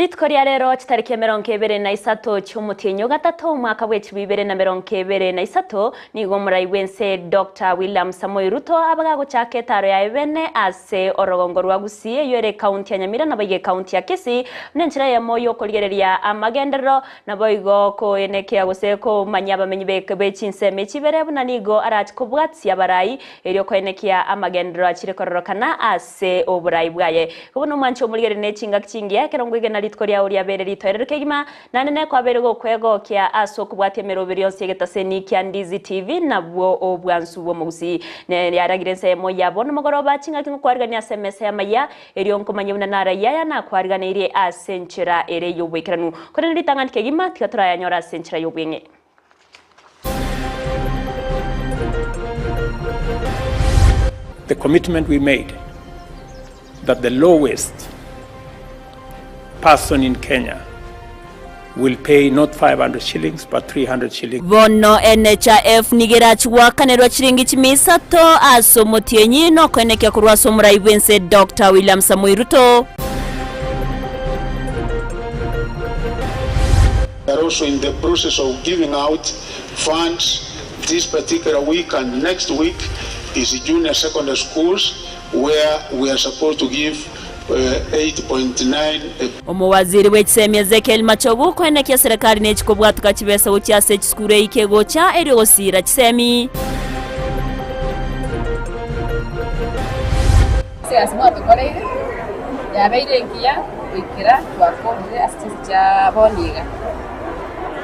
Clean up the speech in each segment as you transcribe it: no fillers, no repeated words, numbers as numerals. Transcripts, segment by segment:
Ritkoria rero chitariki 2023 cy'umutinyo gatatu umwaka w'2023 nigo murayiwense Dr. William Samoei Ruto abagago cyake taro ya ebene ase orogongo rwa Gusii yore county ya Nyamira nabaye county ya Kisii nenchira Eyemo yo koligereria amagendero naboigo ko enekea guseko manyaba menyibeke bechinseme chibere bunanigo arati kubwatsi abarayi eryo ko enekea amagendero akire kororokana ase oburayi bwaye kubono mwancho muligere nechinga kingiye kerongwige na Ritkoria uri abere ritoereke gima nanene kwa berego kwego kya aso kubwatemero biriyonse getaseni kya Ndizi TV nabwo obwansu bo Gusii ne yaragirense Eyemo yabona mugoroba kinga kingo kwariganya SMS ya Amayia eriyo nkomanyebuna nara yaya na kwarigana iri asenchira ere yobwekeranu kone ritangandike gima tikatura yanyora asenchira yobwenge. The commitment we made that the lowest person in Kenya will pay not 500 shillings but 300 shillings. Bono NHIF nigerachi wakanerwa chiringi chimisato aso motienyi no kweneke kurwa somura iwense Dr. William Samoei Ruto. We are also in the process of giving out funds this particular week, and next week is junior secondary schools where we are supposed to give 8.9. Omowaziri w'ekisemi Ezekiel Machogu kwenekya serikali n'ekikobwatuka kibesa ukyase ekisukure ikego kya eriosira kisemi. Asimo tukoreire yabeire nkiya wikira twakoze asitya boniga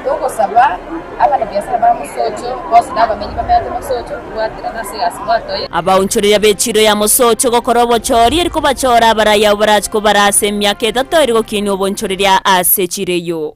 tokosaba abana byasaba bamusocho bose nabamenyi bamete musocho kuatira nasi asimotoye abaunchurira beciro ya musocho gokorobo chori eriko bachora baraya ubarachi ko barase myaka 3 eriko kini obonchurira ase chireyo.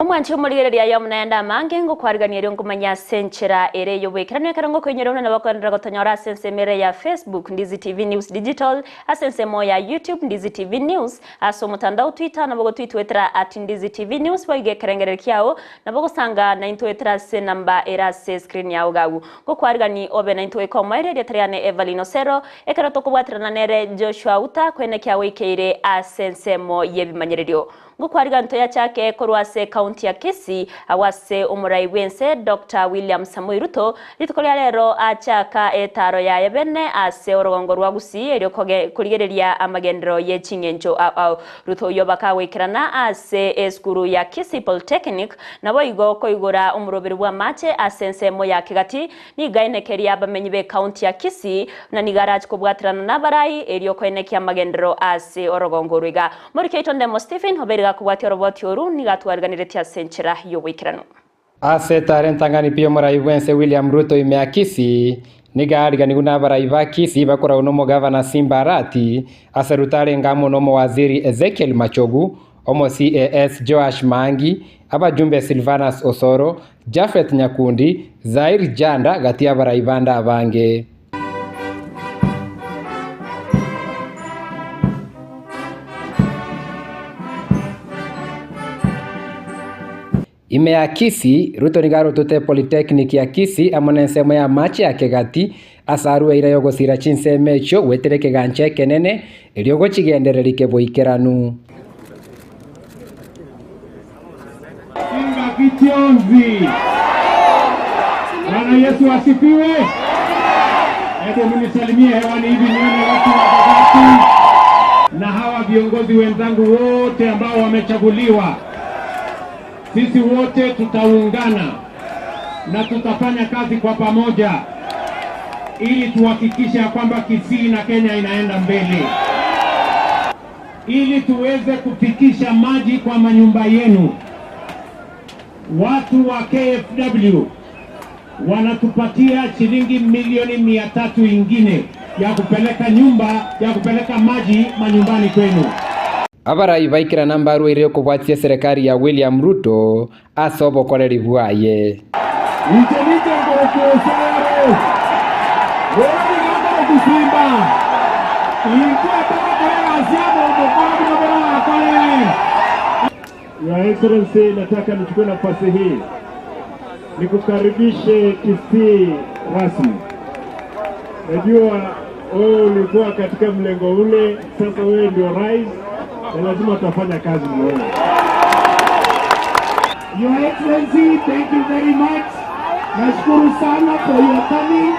Omwanchi umuligereria ya munaenda mange ngo kwariganira ngumanya senchera ere yobwekerano karango kwenyerona nabakondera gotonyora sensemere ya Facebook Ndizi TV News Digital asensemo ya YouTube Ndizi TV News aso mutandao Twitter nabogo tweetwetra @Ndizi TV News boige kerengere kyao nabogo sanga 9twetra se namba era se screen yao gagu ngo kwarigani obe 9twe komaire retriane Everline Osero ekarato kubwatrana nere Joshua Auta kwene kyawe ikeire asensemo yebimanyererio ngo kwariganto ya chake korwase county ya Kisii awase umurai wense Dr. William Samoei Ruto litukolya lero achaka etaro ya ebene ase orogongo rwa Gusii eryo kuligereria amagendero yechingencho Ruto yobaka wekirana ase eskuru ya Kisii Polytechnic nabo igo koigora umurobiri bwa mache asensemo ya kigati ni gainekeria bamenyi be county ya Kisii na nigarachi kubwatirana nabarai eryo koenekya amagendero ase orogongo rwiga muri keitonde mo Stephen Hoberi kubwati roboti oru nigatwariganire tia senchira yobwikirano ase tarentangani pio muraiwense William Ruto imea Kisii nigarigani guna baraiva Kisii bakora unomo governor Simbarati aserutare ngamo nomo waziri Ezekiel Machogu omo CAS Joash Mangi abajumbe Silvanus Osero Jafet Nyakundi Zair Janda gatia baraivanda abange. Ime ya Kisii Ruto nigaro tote Polytechnic ya Kisii amonensemo ya machi ya kegati asaru eira yogo sira chinseme cho wetereke ganche kenene eriogo chigendererike boikeranu Kinga kitionzi Bwana Yesu asifiwe. Hebu mnisalimie hewani hivi nione watu wa Gusii na hawa viongozi wenzangu wote ambao wamechaguliwa. Sisi wote tutaungana na tutafanya kazi kwa pamoja ili tuhakikishe kwamba Kisii na Kenya inaenda mbele, ili tuweze kufikisha maji kwa manyumba yenu. Watu wa KFW wanatupatia shilingi milioni 300 ingine ya kupeleka maji manyumbani kwenu. Abarai baikira nambaru ere kubwatia serikali ya William Ruto asobo koreri bwaye. Nitendite ngoko Osero. Wodi ngoko kusimba. Ilikuwa kwa aziamo mkono bora kale. Your Excellency, nataka nichukue nafasi hii nikukaribishe Kisii rasmi. Najua wewe ulikuwa katika mlengo ule, sasa wewe ndio rais, na lazima tutafanya kazi na wewe. Your Excellency, thank you very much. Nashukuru sana for your coming.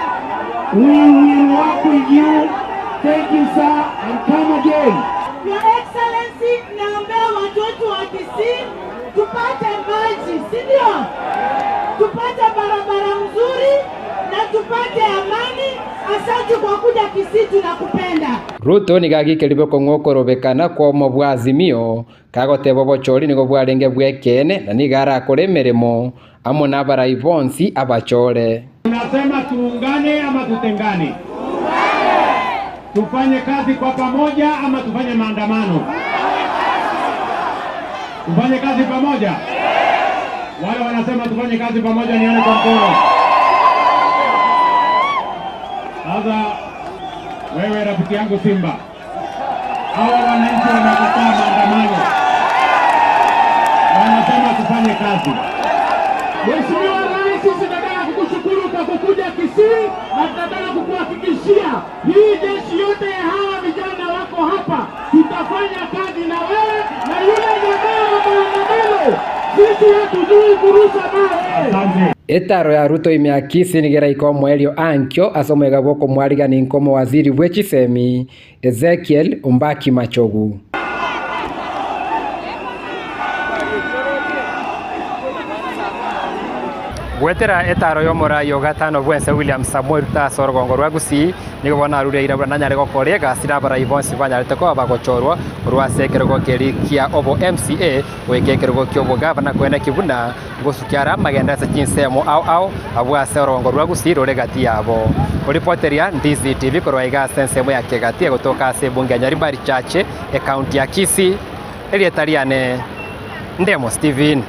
We will work with you. Thank you, sir, and come again. Your Excellency, naombea watoto wa Kisii tupate maji, si ndio? Tupate barabara nzuri na tupate amani. Asante kwa kuja Kisii, tunakupenda. Ruto nigagikelibe kong'okorobekana kwa mabwa Azimio kagoteba bochori nigo bwarenge bwekene na nigara kore meremo amo nabarai bonsi abachore. Tunasema tuungane ama tutengane? Tufanye kazi kwa pamoja ama tufanye maandamano? Tufanye kazi pamoja. Wale wanasema tufanye kazi pamoja nione kwa mkono. Sasa wewe rafiki yangu Simba, hawa wananchi wanakataa maandamano, wanasema tufanye kazi. Mheshimiwa Rais, sisi tunataka kukushukuru kwa kukuja Kisii na tunataka kukuhakikishia hii jeshi yote ya hawa vijana wako hapa, tutafanya kazi na wewe na yule jamaa wa maandamano. Sisi hatujui kurusha mawe. Etaro ya Ruto imea Kisii nigera ikomo elio ankyo asomega boko mwariga ni nkomo waziri wechisemi Ezekiel Umbaki Machogu. Gwetera etaro yomora yogatano bwense William Samuel ta sorgongo rwa Gusii nigo bona rure ira bana nyare gokorega sirabara ibonsi banyarete ko abagochorwa rwa sekerego keri kia obo MCA wekekerego kyobo gavana kwena kibuna gosukiara magenda sa chinsemo au abwa sorgongo rwa Gusii rore gati yabo reporteria Ndizi TV korwa iga sensemo ya kegati gotoka se bunge nyaribari chache county ya Kisii elietariane Ndemo Steven.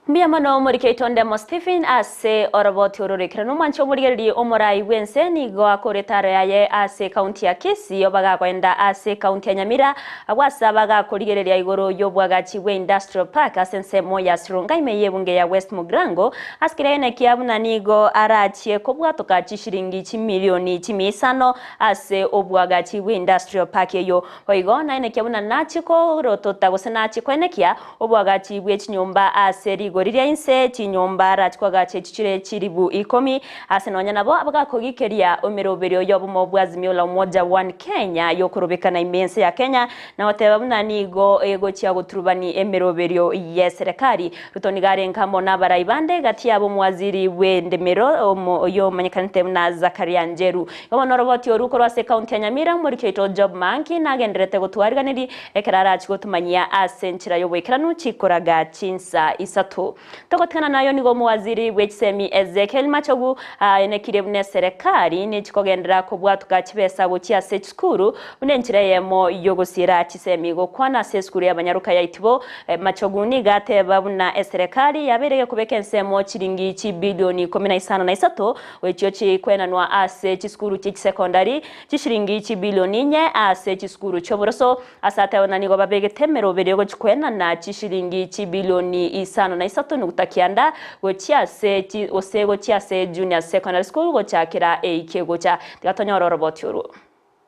Mbia mano murikeito Ndemo Stephen ase oroboti ururikira numancho murigeri omorai wense nigo akoretare yaye ase county ya Kisii obaga kwenda ase county ya Nyamira agwasabaga kurigereria igoro yobwagachi we industrial park asense moya sirunga imeye bunge ya West Mugrango askirene kiabuna nigo arachie kobwatoka chishiringi chimilioni chimisano ase obwagachi we industrial park yo oigo na ene kiabuna nachiko rotota gosenachi kwenekia obwagachi we chinyumba ase rigo riria inse chinyomba ratwaga chichire chiribu 10 asenonya nabo abagakogikeria omeroberio yobumo bwazimio la umoja one Kenya yokurubikana imense ya Kenya na otebabuna nigo ego chia guturubani emeroberio ya serikali rutonigare nkamo na baraibande gati yabo mwaziri we ndemero yo manyakanite na Zakaria Njeru yobono roboti oruko rwa se county ya Nyamira muri keito job manki nagenderete gutwariganiri ekerara chigotumanyia asenchira yo wekiranu chikoraga chinsa isatu tokotikana nayo nigo mwaziri wechisemi Ezekiel Machogu enekirebune serikali ni chikogendera kubwatuka chibesa buchia se chikuru unenchire Eyemo yogosira chisemi go kwana se skuru y'abanyaruka ya Itibo Machogu ni gate babuna serikali yabereye kubeka ensemo chiringi chibilioni 15 wecho chikwenanwa ase chiskuru secondary chishiringi chibilioni 4 ase chiskuru choboroso asate onanigo babege temero berego chikwena na chishiringi chibilioni 5 nukutakianda gochia se osego chia se junior secondary school gochakira eike gocha gatonyoro robot yuru.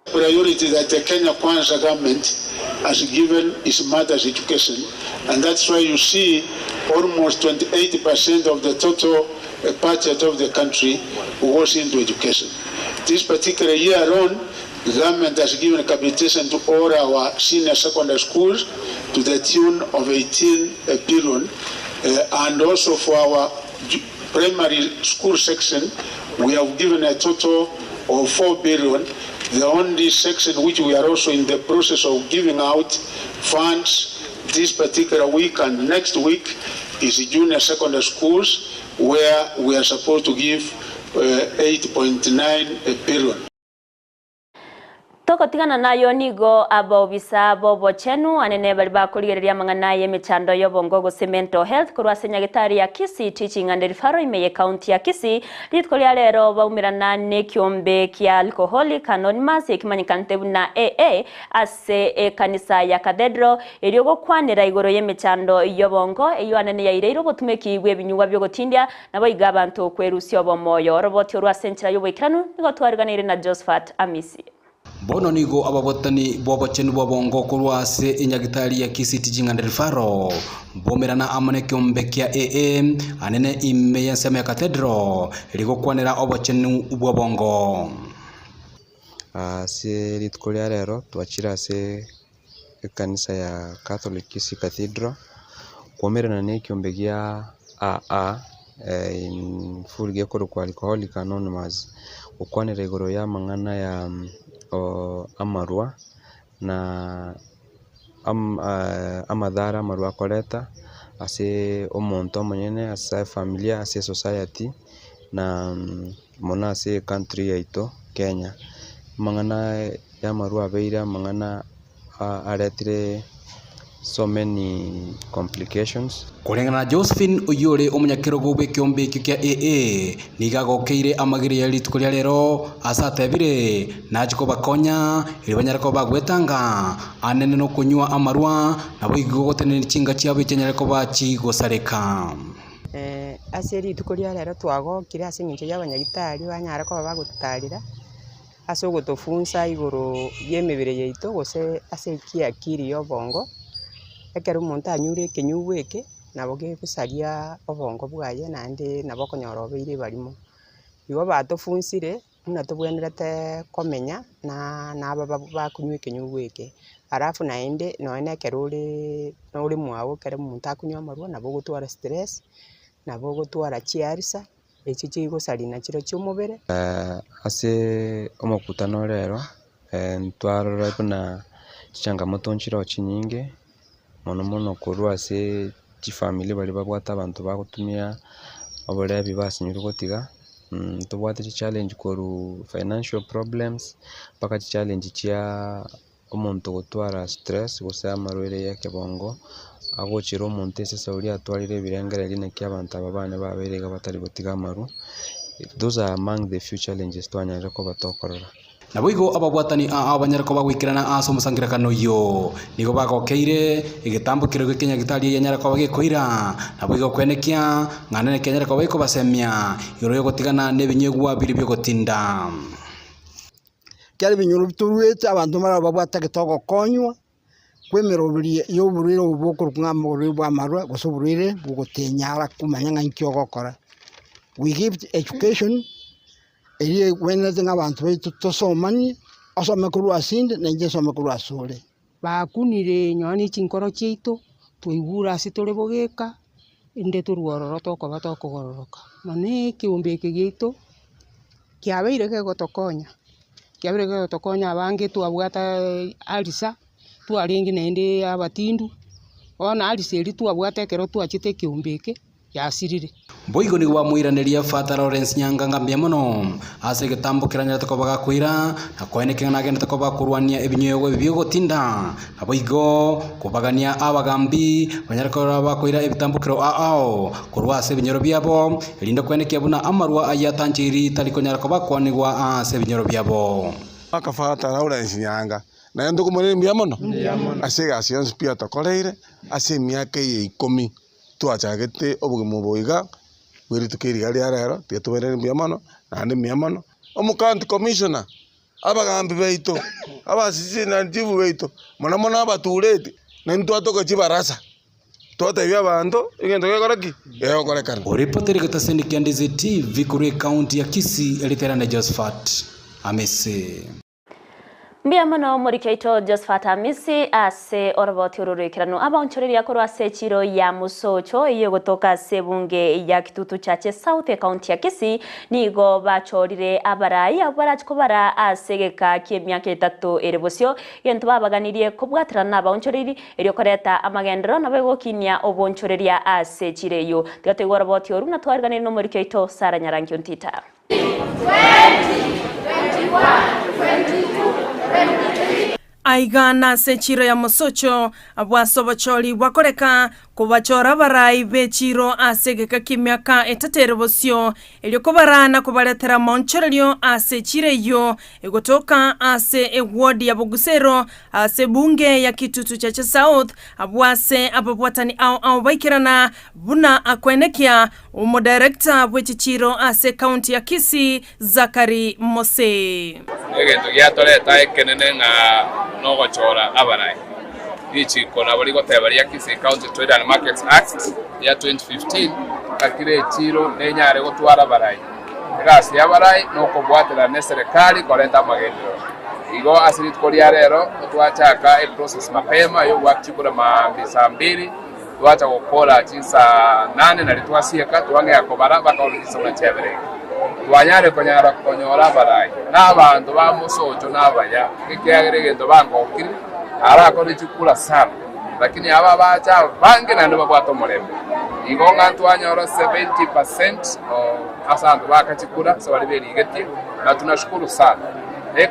Priority that the Kenya Kwanza government has given is mother's education, and that's why you see almost 28% of the total budget of the country goes into education. This particular year alone, the government has given a capitation to all our senior secondary schools to the tune of 18 billion, and also for our primary school section, we have given a total of 4 billion. The only section which we are also in the process of giving out funds this particular week and next week is junior secondary schools, where we are supposed to give 8.9 billion. Toko tigana nayo nigo abo bisa bobo chenu anene bali bakurigereria mangana yemichando yobongo gose mental health kurwa senyagitari ya Kisii teaching and referral imeye county ya Kisii litkolia lero baumirana ne kiombe kia alcoholic anonymous ekimanyikante na AA ase kanisa ya cathedral eriogo kwanira igoro yemichando yobongo iyo anene ya ireiro botumeki bwebinyugwa byo gotindia nabo igabantu kwerusyo bomoyo roboti urwa senchira yobwekiranu nigo twariganire na Josephat Amisi. Bono nigo ababotani bobochenu bobongo kurwase inyagitari ya Kisii teaching and referral bomerana amane kiombe kia AA anene imeya sema ya cathedral iligo kwanera obochenu bobongo se litkolia rero twachira se kanisa ya Catholic Kisii Cathedral bomerana ne kiombe kia AA in full gekoro kwa alcoholic anonymous ukwanera igoro ya mangana ya amarua na amadhara amarua koleta ase omonto monyene ase familia ase society na mona ase country yaito Kenya mangana ya marua beira mangana aretire so many complications. Kulingana na Josephine Uyore omunyakirogo bwekiombe kia AA nigagokeire amagiri ya litkolia lero asatebire najiko bakonya ilibanyarako bagwetanga anene no kunywa amarua na bwigogotene chinga chiabe chenyarako bachi gosareka ase litkolia lero twagokire ase ngincho y'abanyagitari banyarako bagutarira ase ogotofunsa igoro yemebere yaito gose ase kiakiri yobongo ekero omonto anyure ekenyugwa eke nabo gegusaria obongo bwaye naende nabo okonyora obeire barimo igo batofunsire buna tobwenerete komenya naba bakunywa ekenyugwa eke arafu naende noene ekero ore mwao kere omonto akunywa amarua nabo ogotwara stress nabo ogotwara chiarisa echi chigosari nachiro chiomobere ase omokutano rero ntwarora buna changamoto nchiro chinyinge mono kurwa ase chifamily bali babwata abantu bagutumia oborebi basinyire gotiga tobwate challenge koru financial problems paka challenge chia omonto gotwara stress gose amarwere yake bongo agochira omonto ese sauri atwarire birengere line kia abantu ababane baberega batari gotiga amaru. Those are among the few challenges twanyarira ko batokorora. Nabuigo ababwatani abanyarako bagwikirana aso musangira kanoyo nigo bagokeire igitambo kirego Kenya gitari yanyarako bagikoira nabuigo kwenekia nganene kenyarako bagiko basemia yoro yo gotigana nebinyegwa biri byo gotinda kyari binyuru turuete abantu mara babwata gitogo konywa kwemerobiri yo buriro uboko ngamo bwa marwa gosoburire bugotenyara kumanya nkyo gokora. We give education eri weneze ngabantu betu tosomani asome kuru asinde nje some kuru asole bakunire nyoni chinkoro chito tuigura asitore bogeka inde turuororo tokoba tokogororoka mane kiumbe kigito kiabeire gegotokonya kiabeire gegotokonya abange tuabwata alisa tuaringi nende abatindu ona alisa eri tuabwata kero tuachite kiumbeke yasirire boigo ni wa muiraniria Fata Lawrence Nyanga ngambia mono ase gitambo kiranya takobaga kwira na kweneke nagenda takoba kurwania ebinyego bibyo gotinda na boigo kubagania abagambi banyarako bakwira ebitambukiro kurwase binyoro byabo elindo kweneke buna amarwa ayatanjiri taliko nyarako bakwanigwa ase binyoro byabo aka Fata Lawrence Nyanga na ndo kumuri mbia mono ase gasions pia tokoreire ase miaka 10 twachagete obugimo boiga wiri tukiri ali arero tietubere mbiyamano nande mbiyamano omukanti commissioner abagambi beito abasisi na njivu beito mona abaturete nento atoka chibarasa twatebya abantu igendo gekoraki egokorekana oripoteri gatasendi Ndizi TV kuri county ya Kisii eliterana Josephat Amisi Mbia mono murikeito Josephat Amisi ase oroboti ururikirano abanchoreri yakoro ase chiro ya musocho iyo gotoka sebunge ya kitutu chache South County ya Kisii nigo bachorire abarai abarachikobara asegeka kiemyaka 3 erebosio yento babaganirie kubwatirana abanchoreri ero koreta amagendero nabegokinia obonchoreria ase chireyo tigategwa oroboti oru natwarganire no murikeito Sara Nyarangi Ontita 20 21 22 Aigana sechiro ya mosocho abwasobochori wakoreka kubachora barai bechiro asegeka kimyaka etaterebosio eliokobarana kubaletera monchorelio asechireyo egotoka ase eward ya Gusii ase bunge ya Kitutu Chacha South abwase ababwatani au baikirana buna akwenekia umudirector bwechichiro ase county ya Kisii Zakari Mose egento giatoleta ekenene nga no gochora abarai ichi kona bali gotebaria Kisii County Trade and Markets Act ya 2015 kakire chiro nenyare gotwara abarai gasi abarai no kobwatira ne serikali koleta magendero igo asirit kolia rero twachaka process mapema yo wakchikura mambisa 2 twacha gukora chisa 8 na litwasieka twange yakobara bakaolisa unachebere twanyare konyora abarai n'abantu bamusocho n'abaya kikyagere gendo bangokiri arakora chikula sana lakini aba bacha bange nando babwato mulembe igonga twanyora 70% asantu bakachikula sabaliberi igeti na tunashukuru sana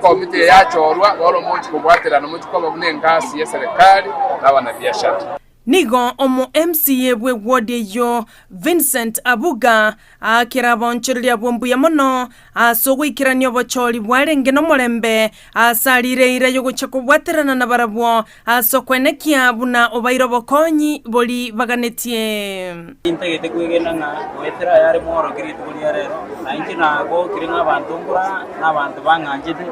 komite yachorwa walo mochi kubwatira no mochi kwa bunengasi ya serikali n'abana biashara nigo omo MCA bwe wode yo Vincent Abuga akira bonchirya bwombuya mono asogwikiranyo bochori bwarenge no mulembe asalire ire yo guchakubwaterana na barabwo asokwenekia buna obairo bokonyi boli baganetie integete kwegena nga wetera yare moro kirito boli yarero nainki nago kiringa abantu ngura n'abantu banganjite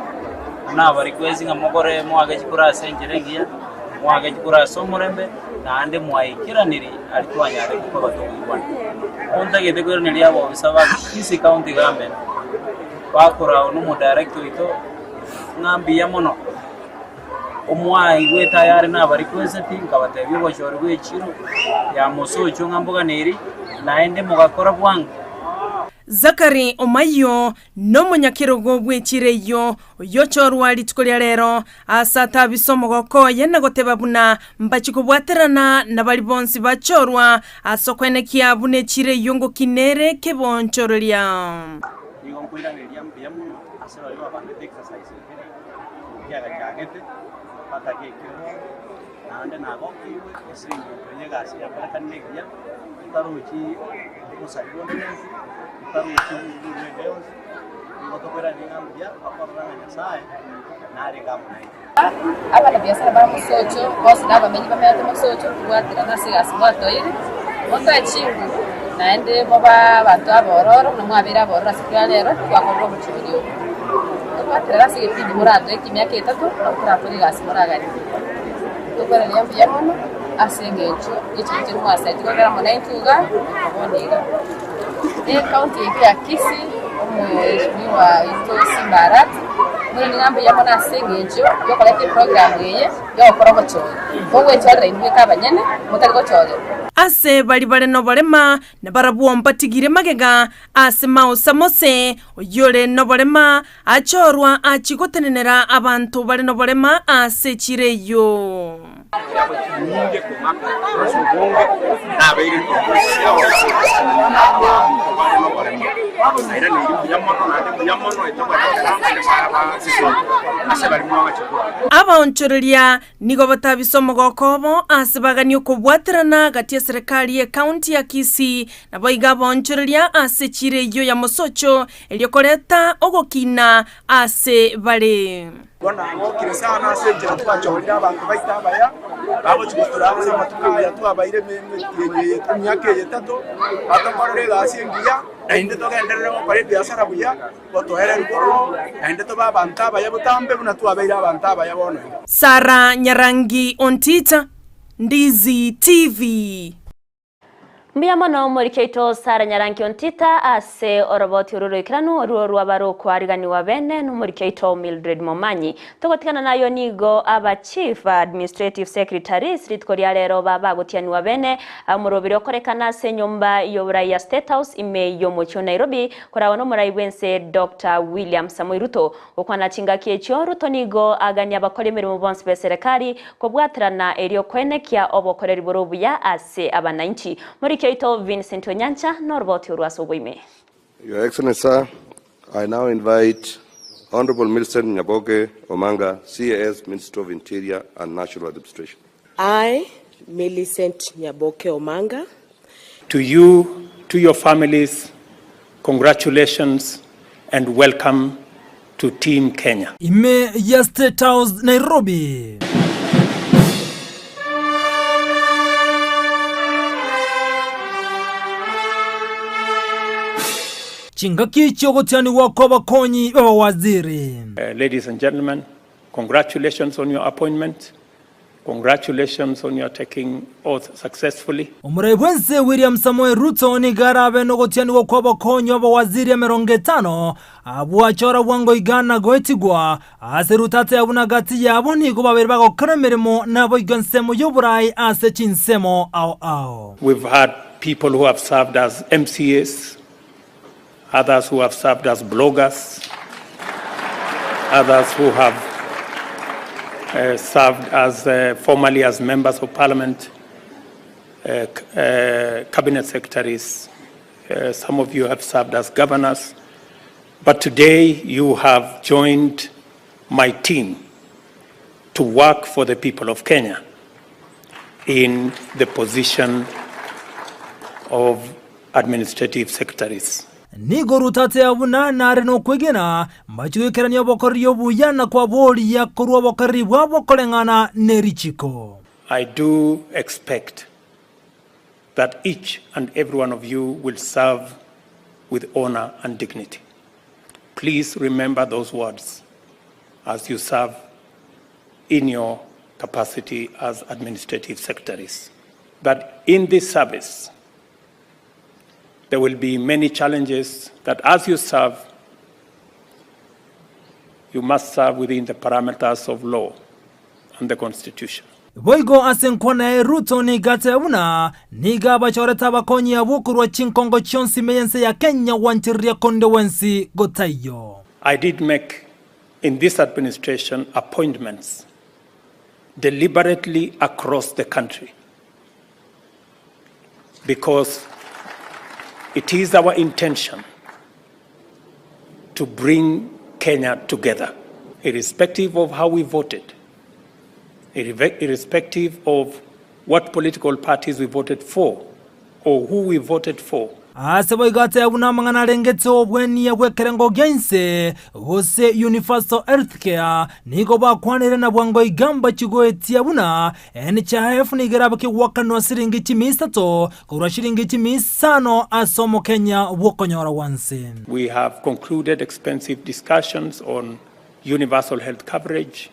n'abari kwezinga mogore mwagachikura senjerengia mwagachikura somurembe nande mwayikiraniri alitwanyare kuko batongwana ontagete kwerneli abo bisaba Kisii County Government bakora no director ito ngambi ya mono omwayi weta yare nabari kwese tinka batebyo bashore bwechiro ya mosocho ngamboga neri naende mugakora bwangu Zakari Omayo no munyakirogo bwechireyo yochorwa litkolya rero asata bisomo goko yena goteba buna mbachikubwaterana na bali bonsi bachorwa asokwenekia bune chireyo ngo kinere kebonchorolya nigo kwira nelia mpya mu asaba yo abande exercise ya gachagete pata kekero nande nago kiwe esingo nyegasi ya pata negia taruchi usaliwo ndenzi taruchi ndenzi ngotokera ningamya akorana nyasaye nari kamuna abana biashara ba musocho bose n'abamenyi bamete musocho kubwatira nasigasi mwatoyire mutachingu naende boba bantu abororo no mwabira abororo sikwalero twakorwa mu kibiriyo twatira nasi ipindi murato ekimyaka 3 okuratori gasi muragari tukora lyambi yamono asengecho ikintu mwasayiti kogera mu 9 tuga abonera county ya Kisii wa ito Simbarati muri ngambi ya mona sengecho yo kolete program yeye yo koroko cho bowe chora indwe kabanyene mutari chole ase bali no bolema na barabuomba tigire magega ase mausa mose oyole no bolema achorwa achikotenenera abantu bali no bolema ase chireyo nyinge kumaka rosubonge nabeiri komisiyo aira ni yamono na yamono etobara para sisi ase bali mwa chukura abonchorelya nigo batabisomo gokobo ase bagani kubwaterana gati ya serikali ya county ya Kisii na boiga bonchorelya ase chireyo ya mosocho eliokoleta ogokina ase bale bona ngo kirisana senjera twachorera abantu baita baya abo chikutura se matuka ya twabaire yenye kumyake yetato atakorere gasi ngiya nainde togenderere mo pare biashara buya botohere rugoro nainde to babanta baya butambe buna twabaire abanta baya bono Sara Nyarangi Ontita Ndizi TV Mbia mono murikeito Sara Nyarangi Ontita ase oroboti ururikiranu ruo baro kwarigani wa bene no murikeito Mildred Momanyi togotikana nayo nigo aba chief administrative secretaries ritkoria rero baba gotiani wa bene amurobiri okorekana se nyumba ya State House ime yo mocho Nairobi kora wono murai wense Dr. William Samoei Ruto okwana chingakie chyo Ruto nigo aganya abakore mirimo bonse be serikali kobwatrana erio kwenekia obokoreri borobuya ase abananchi Keito Vincent Onyancha Norboti Urwaso Boime. Your Excellency, sir, I now invite Honorable Millicent Nyaboke Omanga, CAS, Minister of Interior and National Administration. I, Millicent Nyaboke Omanga. To you, to your families, congratulations and welcome to Team Kenya. Ime ya State House Nairobi. Chingaki chogotiani wako bakonyi baba waziri. Ladies and gentlemen, congratulations on your appointment. Congratulations on your taking oath successfully. Umurebwense William Samoei Ruto ni garabe nogotiani wako bakonyi baba waziri 50 abuachora wango igana goetigwa aserutate abuna gati yabo ni go babere bagokora mirimo nabo igansemo y'Uburayi ase chinsemo ao. We've had people who have served as MCAs, others who have served as bloggers, others who have served as formerly as members of parliament, cabinet secretaries. Some of you have served as governors. But today you have joined my team to work for the people of Kenya in the position of administrative secretaries. Nigo rutate abuna nare no kwegena machuekerania bokori obuyana kwa boli ya korwa bokari bwa bokolengana nerichiko. I do expect that each and every one of you will serve with honor and dignity. Please remember those words as you serve in your capacity as administrative secretaries. That in this service, there will be many challenges that as you serve, you must serve within the parameters of law and the Constitution. Boigo asenkwana Ruto ni gate una niga bachoreta bakonyi abukurwa chinkongo chonsi meyense ya Kenya wanchiria kondewensi gotayo. I did make in this administration appointments deliberately across the country because it is our intention to bring Kenya together, irrespective of how we voted, irrespective of what political parties we voted for or who we voted for. Asebo igate abuna mangana rengeto obweni ya wekerengo gense gose universal healthcare nigo bakwanire na bwango igamba chigoeti abuna NHIF nigera baki wakano siringi chimisato kura shiringi chimisano asomo Kenya wokonyora wanse. We have concluded expensive discussions on universal health coverage,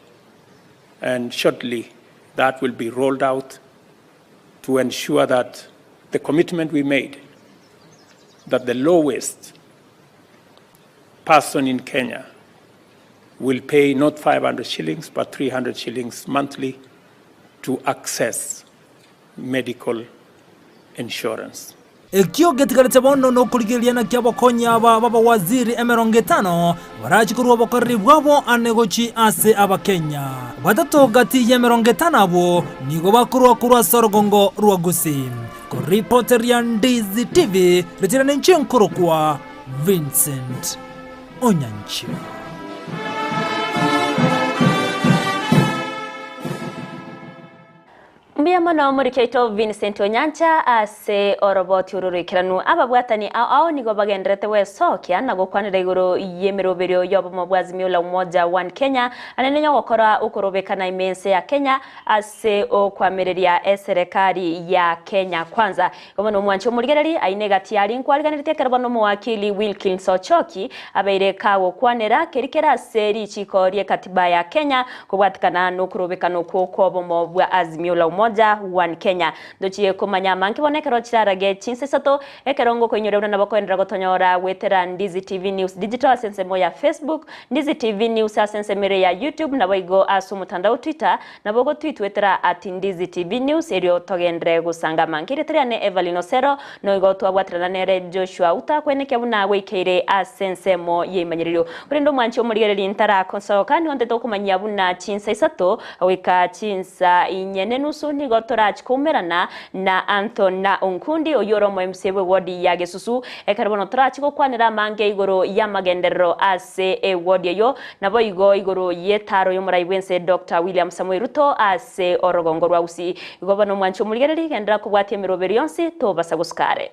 and shortly that will be rolled out to ensure that the commitment we made that the lowest person in Kenya will pay not 500 shillings but 300 shillings monthly to access medical insurance. Ekyo getikarete bono no kurigiriana kyabo konya baba waziri 50 barachikuru bokari bwabo anegochi ase abakenya badato gati ya 50 abo nigo bakuru sorogongo rwa Gusii. Ko reporter ya Ndizi TV retirana nchenkuru kwa Vincent Onyanchi. Mbia mono murikeito Vincent Onyancha ase oroboti ururikiranu ababwatani ao nigo bagendrete we sokia na gukwanira iguru yemeroberio yobo mabwazimio la umoja 1 Kenya anenenya gukora ukurobekana imense ya Kenya ase okwamireria serikali ya Kenya kwanza komono mwancho murigereri ainegati ari nkwariganirite karabano muwakili Wilkins Ochoki abaire kawo kwanera kerikera seri chikorie katiba ya Kenya kubwatikana no kurobekano kobo mabwa azimio la umoja 1 Kenya ndochiye kumanya mankibonekero kirarage chinsesato ekerongo kwenyorera nabakoendera gotonyora wetera Ndizi TV News Digital sensemo ya Facebook, Ndizi TV News sensemere ya YouTube nabaigo asu mutandao Twitter nabogo tweet wetera @Ndizi TV News erio togendre gusanga mankiretriane Everline Osero noigo twabwatrana nere Joshua Auta kweneke buna wekeire asensemo yimanyiriro kurindo mwancho murigereri ntara konsoka ni onde to kumanya buna chinsesato awika chinsa inyene nusu nigo torach kumerana na Anthony na Onkundi oyoro mo MC we wodi ya Gesusu ekaribono torach go kwanira mange igoro ya magenderero ase e wodi yo nabo igo igoro yetaro yo muraibense Dr. William Samuel Ruto ase orogongo rwa Gusii igo bano mwancho muligereri gendera kubwatia miroberi yonsi to basaguskare